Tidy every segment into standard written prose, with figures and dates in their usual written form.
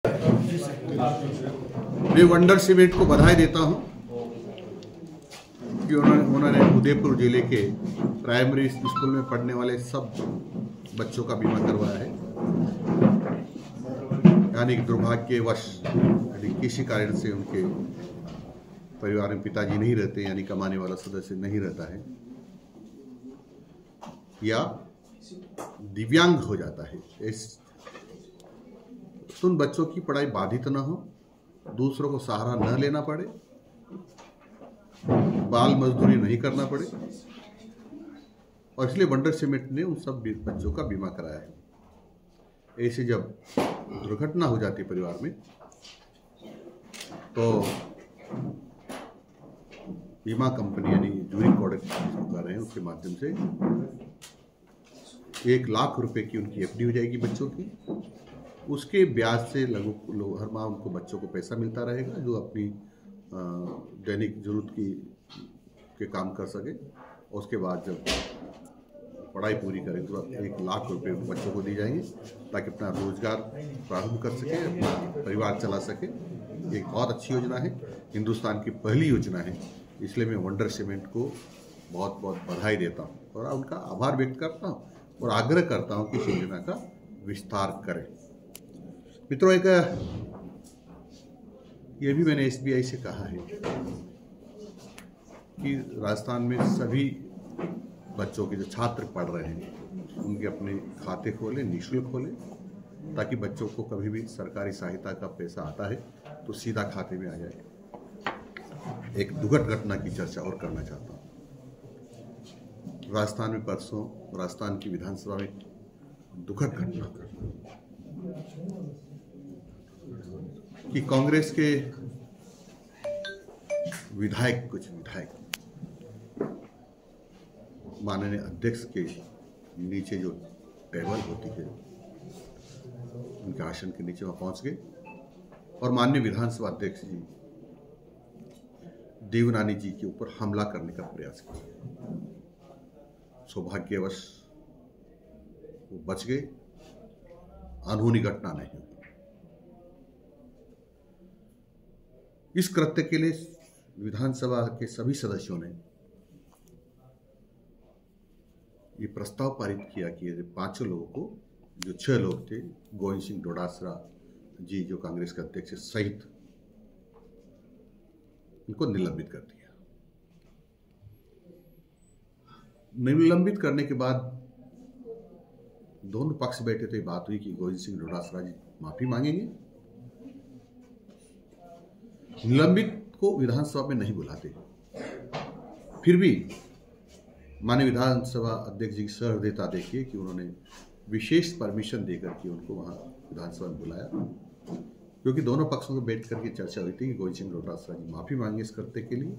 मैं wonder cement को बधाई देता हूं कि उन्होंने उदयपुर जिले के प्राइमरी स्कूल में पढ़ने वाले सब बच्चों का बीमा करवाया है। यानी दुर्भाग्यवश किसी कारण से उनके परिवार में पिताजी नहीं रहते, यानी कमाने वाला सदस्य नहीं रहता है या दिव्यांग हो जाता है, तो उन बच्चों की पढ़ाई बाधित न हो, दूसरों को सहारा न लेना पड़े, बाल मजदूरी नहीं करना पड़े, और इसलिए वंडर सीमेंट ने उन सब बच्चों का बीमा कराया है। ऐसे जब दुर्घटना हो जाती है परिवार में, तो बीमा कंपनी यानी ड्यूरिंग प्रोडक्ट कर रहे हैं, उसके माध्यम से 1 लाख रुपए की उनकी एफडी हो जाएगी बच्चों की। उसके ब्याज से हर माह उनको बच्चों को पैसा मिलता रहेगा, जो अपनी दैनिक जरूरत के काम कर सके। उसके बाद जब पढ़ाई पूरी करें तो 1 लाख रुपए बच्चों को दी जाएंगे, ताकि अपना रोजगार प्रारंभ कर सके, अपना परिवार चला सके। एक बहुत अच्छी योजना है, हिंदुस्तान की पहली योजना है, इसलिए मैं वंडर सीमेंट को बहुत बहुत बधाई देता हूँ और उनका आभार व्यक्त करता हूँ और आग्रह करता हूँ कि इस योजना का विस्तार करें। मित्रों, एक ये भी मैंने एसबीआई से कहा है कि राजस्थान में सभी बच्चों के जो छात्र पढ़ रहे हैं उनके अपने खाते खोलें, निःशुल्क खोलें, ताकि बच्चों को कभी भी सरकारी सहायता का पैसा आता है तो सीधा खाते में आ जाए। एक दुखद घटना की चर्चा और करना चाहता हूँ। राजस्थान में परसों राजस्थान की विधानसभा में दुखद घटना कि कांग्रेस के कुछ विधायक माननीय अध्यक्ष के नीचे जो टेबल होती है उनके आसन के नीचे वहां पहुंच गए और माननीय विधानसभा अध्यक्ष जी देवनानी जी के ऊपर हमला करने का प्रयास किया। सौभाग्यवश वो बच गए, अनहोनी घटना नहीं हुई। इस कृत्य के लिए विधानसभा के सभी सदस्यों ने ये प्रस्ताव पारित किया कि 5 लोगों को, जो 6 लोग थे, गोविंद सिंह डोटासरा जी जो कांग्रेस के अध्यक्ष सहित, उनको निलंबित कर दिया। निलंबित करने के बाद दोनों पक्ष बैठे थे, बात हुई कि गोविंद सिंह डोटासरा जी माफी मांगेंगे। निलंबित को विधानसभा में नहीं बुलाते, फिर भी माननीय विधानसभा अध्यक्ष जी की सहृदयता देखिए कि उन्होंने विशेष परमिशन देकर के उनको वहां विधानसभा में बुलाया, क्योंकि दोनों पक्षों में बैठ करके चर्चा हुई थी कि गोविंद सिंह डोटासरा जी माफी मांगे इस कृत्य के लिए।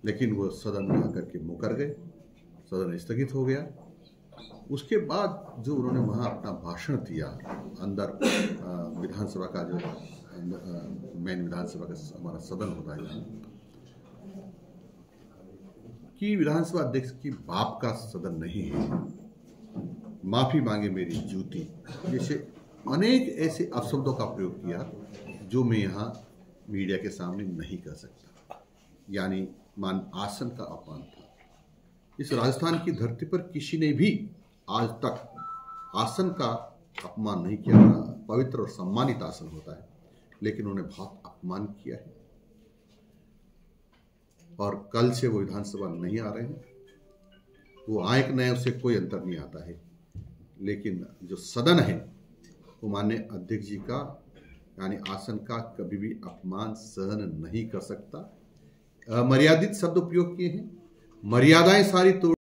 लेकिन वो सदन में आकर के मुकर गए, सदन स्थगित हो गया। उसके बाद जो उन्होंने वहां अपना भाषण दिया अंदर विधानसभा का, जो मेन विधानसभा का हमारा सदन होता है, कि विधानसभा अध्यक्ष की बाप का सदन नहीं है, माफी मांगे मेरी जूती, जैसे अनेक ऐसे अपशब्दों का प्रयोग किया जो मैं यहाँ मीडिया के सामने नहीं कर सकता। यानी आसन का अपमान था। इस राजस्थान की धरती पर किसी ने भी आज तक आसन का अपमान नहीं किया था। पवित्र और सम्मानित आसन होता है, लेकिन उन्होंने बहुत अपमान किया है और कल से वो विधानसभा नहीं आ रहे हैं। वो आए कि नहीं, उससे कोई अंतर नहीं आता है, लेकिन जो सदन है वो माननीय अध्यक्ष जी का यानी आसन का कभी भी अपमान सहन नहीं कर सकता। मर्यादित शब्द उपयोग किए हैं, मर्यादाएं सारी तोड़